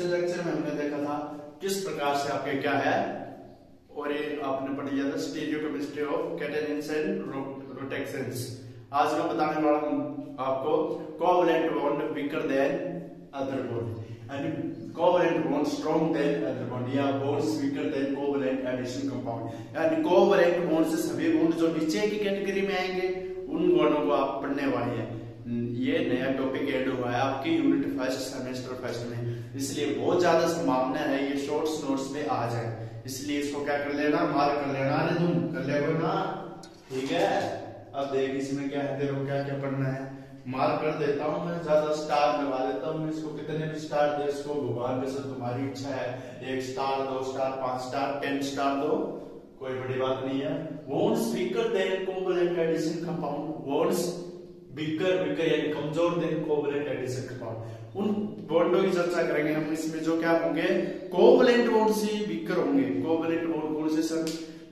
पिछले लेक्चर में हमने देखा था किस प्रकार से आपके क्या है, और ये आपने पढ़ लिया था stereochemistry of catenanes and rotations. आज मैं बताने वाला हूं आपको covalent bond weaker than other bond and covalent bond strong than other bond या bonds weaker than covalent addition compound. यानी कोवैलेंट बॉन्ड से सभी बॉन्ड जो नीचे की कैटेगरी में आएंगे उन बॉन्डों को आप पढ़ने वाले हैं। ये नया टॉपिक ऐड हुआ है आपकी यूनिट फर्स्ट सेमेस्टर फर्स्ट में, इसलिए बहुत ज्यादा संभावना है ये शॉर्ट्स नोट्स में आ जाए, इसलिए इसको क्या कर लेना, मार्क कर लेना। अरे तुम कर लेगो ना, ठीक है। अब देख इसमें क्या है, देखो क्या क्या पढ़ना है, मार्क कर देता हूँ मैं, ज्यादा स्टार लगा देता हूँ। इसको कितने भी स्टार दे, इसको भगवान के साथ तुम्हारी इच्छा है, 1 स्टार 2 स्टार 5 स्टार 10 स्टार दो, कोई बड़ी बात नहीं है। Bonds weaker than covalent addition compound, bonds weaker यानी कमजोर देन कोवैलेंट एडिशन कंपाउंड, उन बॉन्डों की चर्चा करेंगे हम। इसमें जो क्या होंगे, कोवैलेंट बॉन्ड से वीकर होंगे। कोवैलेंट बॉन्ड कौन से सर?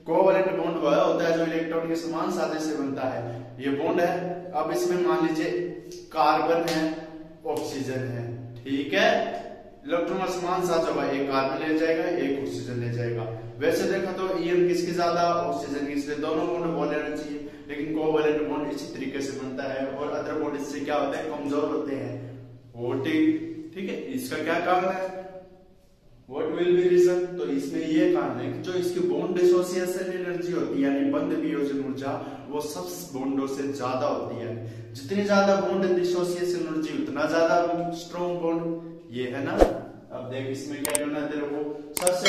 कोवैलेंट बॉन्ड वह होता है जो इलेक्ट्रॉन के समान सादे से बनता है, ये बॉन्ड है। अब इसमें मान लीजिए कार्बन है, ऑक्सीजन है, ठीक है। इलेक्ट्रॉन का समान साथ होगा, एक कार्बन ले जाएगा एक ऑक्सीजन ले जाएगा। वैसे देखा तो ईएम किसकी ज्यादा, ऑक्सीजन की, इसलिए दोनों बॉन्ड बोल लेना चाहिए। लेकिन कोवैलेंट बॉन्ड इसी तरीके से बनता है और अदर बॉन्ड इससे क्या होते हैं, कमजोर होते हैं। वो ठीक है, इसका क्या कारण है, व्हाट विल बी रीजन? तो इसमें ये कारण है कि जो इसकी बॉन्ड डिसोसिएशन एनर्जी होती है यानी बंध वियोजन ऊर्जा, वो सब बॉन्डों से ज्यादा होती है। जितनी ज्यादा बॉन्ड डिसोसिएशन एनर्जी उतना ज्यादा स्ट्रॉन्ग बॉन्ड, ये है ना। अब देख इसमें क्या करना है तेरे को, सबसे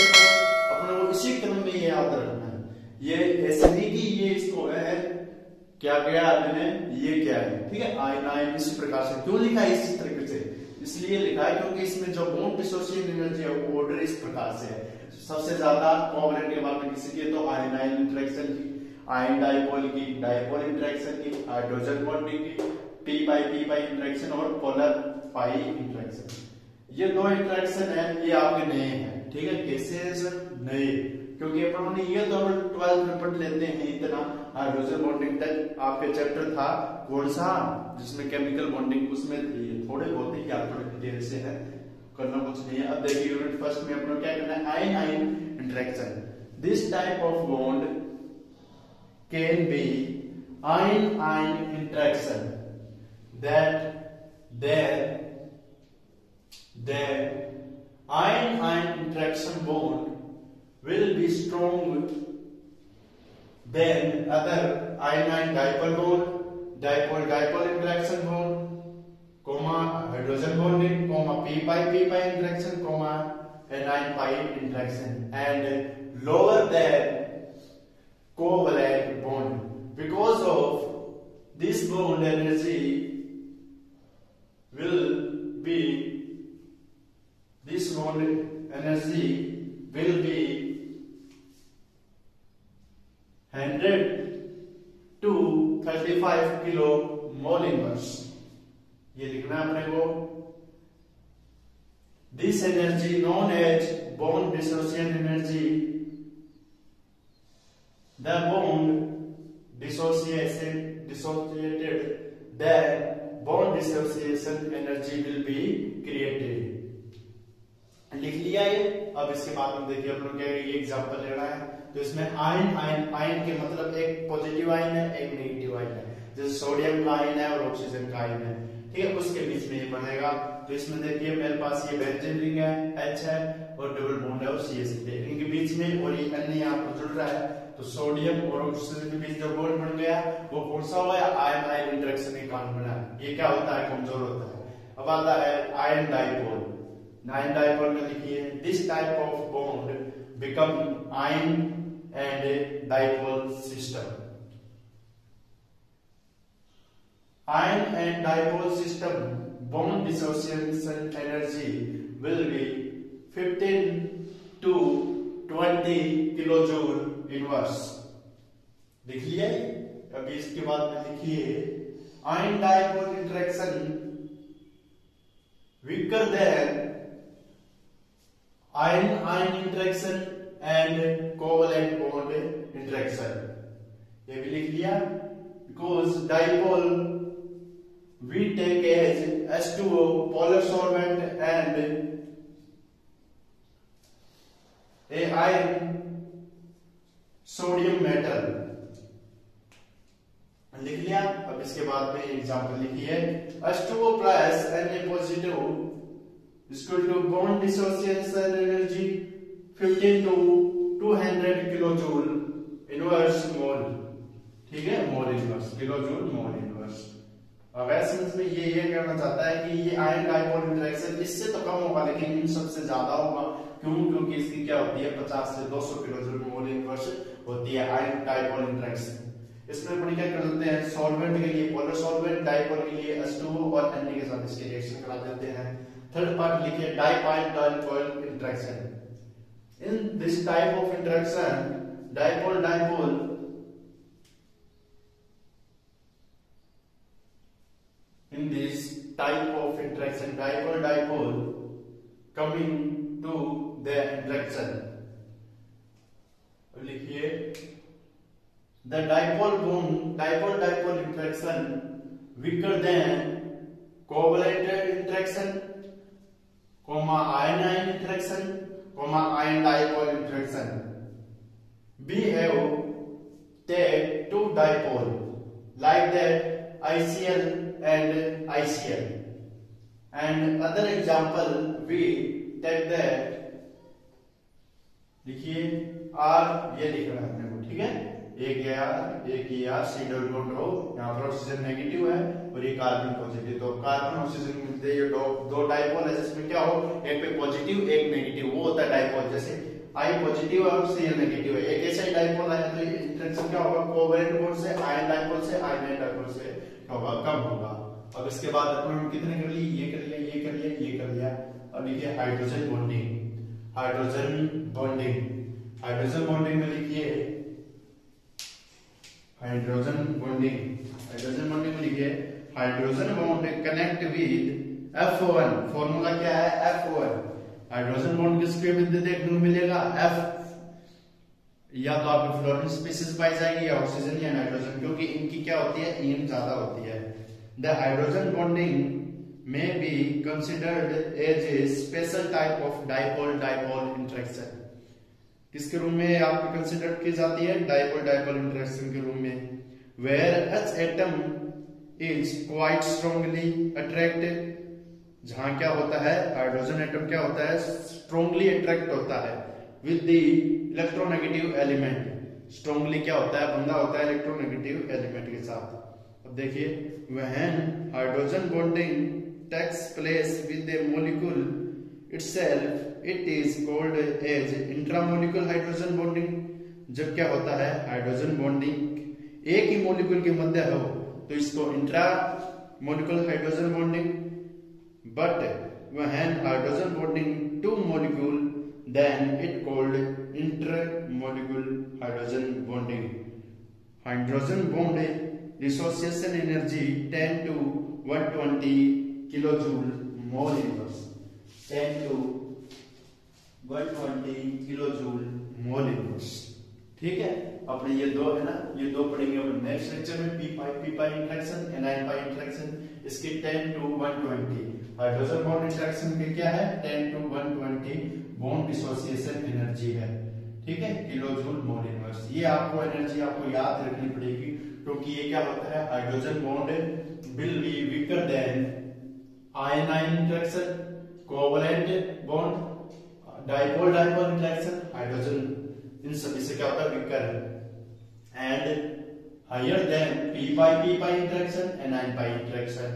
अपने को इसी क्रम में ये याद रखना है। ये ऐसे नहीं कि ये इसको है क्या गया मैंने, ये क्या है, ठीक है। आयन इसी प्रकार से क्यों लिखा है इसी तरीके से, इसलिए लिखा है क्योंकि इसमें जो बॉन्ड डिसोसिएशन एनर्जी है वो ऑर्डर इस प्रकार से है। सबसे ज्यादा कोवैलेंट के बारे में किसी की, तो आयन इंटरेक्शन की, आयन डाइपोल की, डाइपोल इंटरेक्शन की, हाइड्रोजन बॉन्डिंग की, पी पाई इंटरेक्शन और पोलर पाई इंटरेक्शन। ये दो इंटरेक्शन है, ये आपके नए हैं, ठीक है। कैसे है सर? नए, क्योंकि अपन ने ये दोनों 12th में पढ़ लेते हैं इतना। हाइड्रोजन बॉन्डिंग तक आपके चैप्टर था कौन सा, जिसमें केमिकल बॉन्डिंग, उसमें थोड़े बहुत ही याद, थोड़े देर से है, करना कुछ नहीं है। अब देखिए यूनिट फर्स्ट में अपना क्या करना है, ion interaction. This type of bond can be ion interaction that ion interaction bond will be strong than other ion dipole bond, dipole interaction bond, comma hydrogen bonding, comma p pi interaction, comma anion pi interaction, and lower than covalent bond. Because of this bond energy will be will be 100 to 35 kilo mole inverse, ये लिखना है अपने को। This energy known as bond dissociation energy, the bond dissociated, then bond dissociation energy will be created। लिख लिया ये। अब इसके बाद में देखिए अपन क्या ये एग्जांपल लेना है, तो इसमें आयन के मतलब एक पॉजिटिव आयन है एक नेगेटिव आयन है, जैसे सोडियम का आयन है और ऑक्सीजन का आयन है, ठीक है। उसके बीच में ये बनेगा, तो इसमें देखिए मेरे पास ये बेंजीन रिंग है, H है और डबल बॉन्ड है और CH है इनके बीच में, और ये N यहाँ पर जुड़ रहा है, तो सोडियम और ऑक्सीजन के बीच जो बॉन्ड बन गया वो कौन सा हुआ है, आयन इंटरेक्शन के कारण बना। ये क्या होता है, कमजोर होता है। अब आता है आयन डाइपोल। आयन डाइपोल में लिखिए, this type of bond become ion and dipole system. Ion and dipole system bond dissociation energy will be 15 to 20 kilojoule inverse. देखिए अभी इसके बाद में लिखिए, ion dipole interaction weaker than ion interaction and covalent bond interaction। ये भी लिख लिया, because dipole we take as H2O polar solvent and a iron sodium metal लिख लिया। अब इसके बाद में एग्जांपल लिखिए H2O plus Na positive equal to bond dissociation energy 15 to 200 kilo joule inverse mole. ठीक है, mole inverse, kilo joule mole inverse. अब ऐसे में ये कहना चाहता है कि ये आयन डाइपोल इंटरेक्शन इससे तो कम होगा लेकिन इन सबसे ज्यादा होगा। क्यों? क्योंकि इसकी क्या होती है 50 से 200 किलो जूल मोल इनवर्स होती है आयन डाइपोल इंटरेक्शन। इसमें अपन क्या कर देते हैं, सॉल्वेंट के लिए पोलर सॉल्वेंट, डाइपोल के लिए H2O और Na के साथ इसके रिएक्शन करा देते हैं। थर्ड पार्ट लिखिए dipole dipole interaction. In this type of interaction dipole dipole in this type of interaction dipole dipole coming to the interaction लिखिए the dipole bond dipole dipole interaction weaker than covalent interaction comma ion ion interaction comma ion dipole interaction behave take two dipole like that ICl and ICl and other example we take that लिखिए R ये लिखना है अपने को, ठीक है, एक ये R C डबल बॉन्ड रो, यहाँ पर ऑक्सीजन नेगेटिव है और ये कार्बन पॉजिटिव। तो कार्बन ऑक्सीजन मिलते हैं, ये दो डाइपोल है जिसमें क्या हो, एक पे पॉजिटिव एक नेगेटिव, वो होता है डाइपोल। जैसे I पॉजिटिव है और C नेगेटिव है, एक ऐसा ही डाइपोल है तो इंटरेक्शन क्या होगा, कोवेलेंट बॉन्ड से आयन डाइपोल से आयन डाइपोल से होगा, कम होगा। अब इसके बाद अपन कितने कर लिए, ये कर लिया, ये कर लिया, ये कर लिया। अब लिखिए hydrogen bonding, hydrogen bonding, hydrogen bonding में लिखिए हाइड्रोजन बॉन्डिंग, हाइड्रोजन बॉन्डिंग में लिखिए hydrogen bond connect with F1, formula क्या है F1। हाइड्रोजन बॉन्ड किसके विद देखने को मिलेगा F, या तो आपकी फ्लोरीन स्पीशीज पाई जाएगी या ऑक्सीजन या नाइट्रोजन, क्योंकि इनकी क्या होती है ईएन ज्यादा होती है। The hydrogen bonding may be considered as a special type of dipole dipole interaction। किसके रूप में आपको कंसिडर की जाती है, डाइपोल डाइपोल इंटरेक्शन के रूप में। where H atom is quite strongly attracted, जहां क्या होता है हाइड्रोजन एटम क्या होता है स्ट्रांगली अट्रैक्ट होता है with the electronegative element, strongly क्या होता है बंधा होता है इलेक्ट्रोनेगेटिव एलिमेंट के साथ। अब देखिए when hydrogen bonding takes place with the molecule itself, it is called as intramolecular hydrogen bonding। जब क्या होता है हाइड्रोजन बॉन्डिंग एक ही मोलिक्यूल के मध्य हो तो इसको intra molecular hydrogen bonding, but when hydrogen bonding two molecule then it called intermolecular hydrogen bonding। Hydrogen bond dissociation energy 10 to 120 kilo joule mole inverse, 10 to 120 kilo joule mole inverse. ठीक है, अपने ये दो है ना, ये दो पढ़ेंगे अपन नेक्स्ट लेक्चर में, P pi interaction A9 pi interaction, इसकी 10 to 120। हाइड्रोजन बॉन्ड इंटरेक्शन के क्या है 10 to 120 बॉन्ड डिसोसिएशन एनर्जी है, ठीक है, किलो जूल मोल इनवर्स। ये आपको एनर्जी आपको याद रखनी पड़ेगी क्योंकि ये क्या होता है hydrogen bond will be weaker than ion ion interaction, covalent bond, dipole dipole interaction, hydrogen इन सभी से क्या होता है weaker, and higher than P pi interaction and ion pi interaction.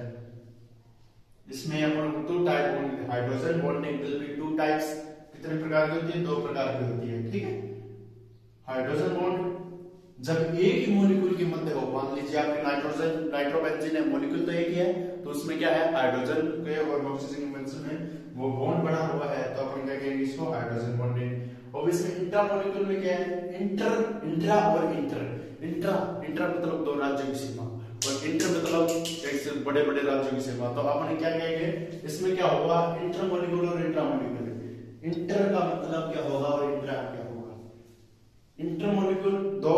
इसमें अपन टू टाइप होंगे, hydrogen bonding will be two types. कितने प्रकार की होती है, दो प्रकार की होती है, ठीक है। हाइड्रोजन बॉन्ड जब एक ही मोलिक्यूल के मध्य हो, मान लीजिए आपके नाइट्रोजन नाइट्रोबेंजीन है, मोलिक्यूल तो एक ही है तो उसमें क्या है हाइड्रोजन के और ऑक्सीजन के में वो बॉन्ड बना हुआ है तो अपन क्या कहेंगे इसको हाइड्रोजन बॉन्डिंग। और इसमें इंट्रा मोलिक्यूल में क्या है इंट्रा और इंट्रा मतलब दो राज्यों की सीमा और इंटर मतलब एक से बड़े बड़े राज्यों की सीमा। तो अपन क्या कहेंगे इसमें क्या होगा इंटर मोलिक्यूल और इंट्रा मोलिक्यूल। इंटर का मतलब क्या होगा और इंट्रा क्या होगा, इंटर मोलिक्यूल दो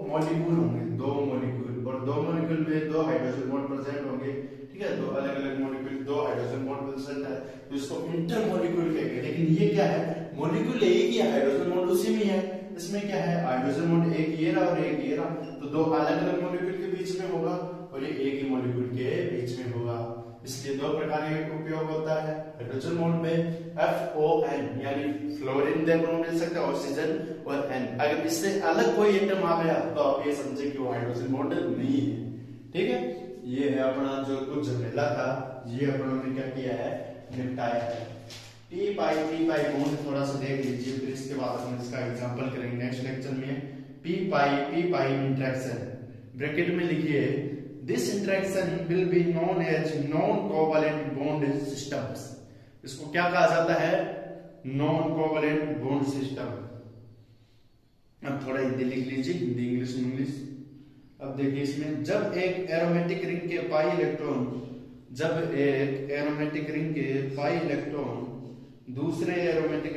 मॉलिक्यूल होंगे, दो मॉलिक्यूल और दो मॉलिक्यूल में दो हाइड्रोजन बॉन्ड प्रेजेंट होंगे, ठीक है, दो अलग अलग मॉलिक्यूल दो हाइड्रोजन बॉन्ड प्रेजेंट है तो इसको इंटर मॉलिक्यूल कहेंगे। लेकिन ये क्या है मॉलिक्यूल एक ही है, हाइड्रोजन बॉन्ड उसी में है। इसमें क्या है, हाइड्रोजन बॉन्ड एक ये रहा और एक ये रहा, तो दो अलग अलग मॉलिक्यूल के बीच में होगा और ये एक ही मॉलिक्यूल के बीच में होगा। इसलिए दो प्रकार का उपयोग होता है। हाइड्रोजन बॉन्ड में FON यानी फ्लोरीन देखने को मिल सकता है, ऑक्सीजन और N। अगर इससे अलग कोई एटम आ गया तो आप ये समझे कि वो हाइड्रोजन बॉन्ड नहीं है। ठीक है, ये है अपना जो कुछ झमेला था, ये अपनों ने क्या किया है, निपटाया है। P पाई बॉन्ड थोड़ा सा देख लीजिए, फिर इसके बाद हम इसका एग्जांपल करेंगे नेक्स्ट लेक्चर में। P पाई इंटरेक्शन ब्रैकेट में लिखिए, this interaction will be known as non covalent bond systems. इसको क्या कहा जाता है, नॉन कोवैलेंट बॉन्ड सिस्टम। अब थोड़ा हिंदी लिख लीजिए, हिंदी इंग्लिश। अब देखिए इसमें जब एक एरोमेटिक रिंग के पाई इलेक्ट्रॉन दूसरे एरोमेटिक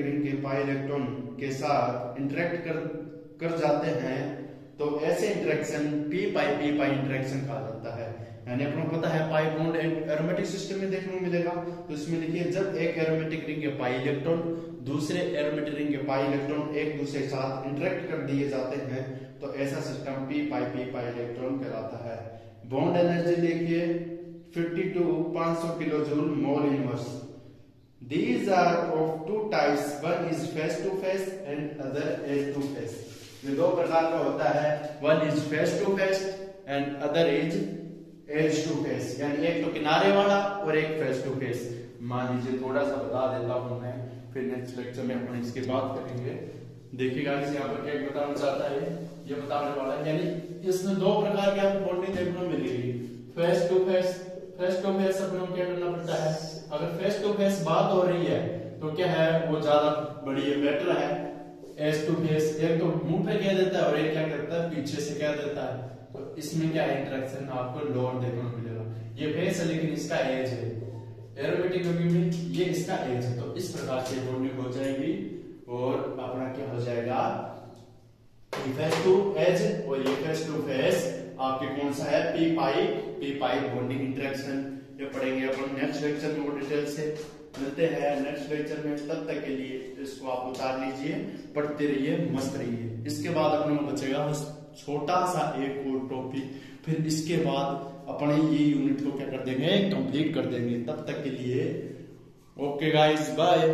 रिंग के पाई इलेक्ट्रॉन के साथ इंटरेक्ट कर जाते हैं तो ऐसे इंटरेक्शन पी पाई इंटरेक्शन कहा जाता है। यानी अपने को पता है पाई बॉन्ड एरोमेटिक सिस्टम में देखने को मिलेगा, तो इसमें लिखिए जब एक एरोमेटिक रिंग के पाई इलेक्ट्रॉन दूसरे एरोमेटिक रिंग के पाई इलेक्ट्रॉन एक दूसरे के साथ इंटरेक्ट कर दिए जाते हैं तो ऐसा सिस्टम पी पाई इलेक्ट्रॉन कहलाता है। बॉन्ड एनर्जी देखिए 50 to 500 kilojoule mole inverse. These are of two types, one is face to face and other edge to face। ये दो प्रकार का होता है, one is face to face and other is edge to face, यानी एक तो किनारे वाला और एक फेस टू फेस। मान लीजिए थोड़ा सा बता देता हूं मैं, फिर नेक्स्ट लेक्चर में अपन इसकी बात करेंगे। देखिएगा इस यहाँ पर क्या बताना चाहता है, ये बताने वाला है, यानी इसमें दो प्रकार की आपको बॉन्डिंग देखने को मिलेगी, फेस टू फेस अपने को क्या करना पड़ता है, अगर फेस टू फेस बात हो रही है तो क्या है वो ज्यादा बढ़िया बेटर है। एज टू फेस एक तो मुंह पे कह देता है और एक क्या करता है पीछे से कह देता है, तो इसमें क्या इंटरेक्शन आपको लोअर देखने को मिलेगा। ये फेस है लेकिन इसका एज है, एरोमेटिक में ये इसका एज है, तो इस प्रकार से बॉन्डिंग हो जाएगी और अपना क्या हो जाएगा, फेस टू एज और ये फेस टू फेस आपके कौन सा है, पी पाई बॉन्डिंग इंटरेक्शन। ये पढ़ेंगे अपन नेक्स्ट लेक्चर में, वो डिटेल से मिलते हैं नेक्स्ट लेक्चर में। तब तक के लिए इसको आप उतार लीजिए, पढ़ते रहिए, मस्त रहिए। इसके बाद अपने को बचेगा छोटा सा एक और टॉपिक, फिर इसके बाद अपने ये यूनिट को क्या कर देंगे, कंप्लीट कर देंगे। तब तक के लिए ओके गाइस, बाय।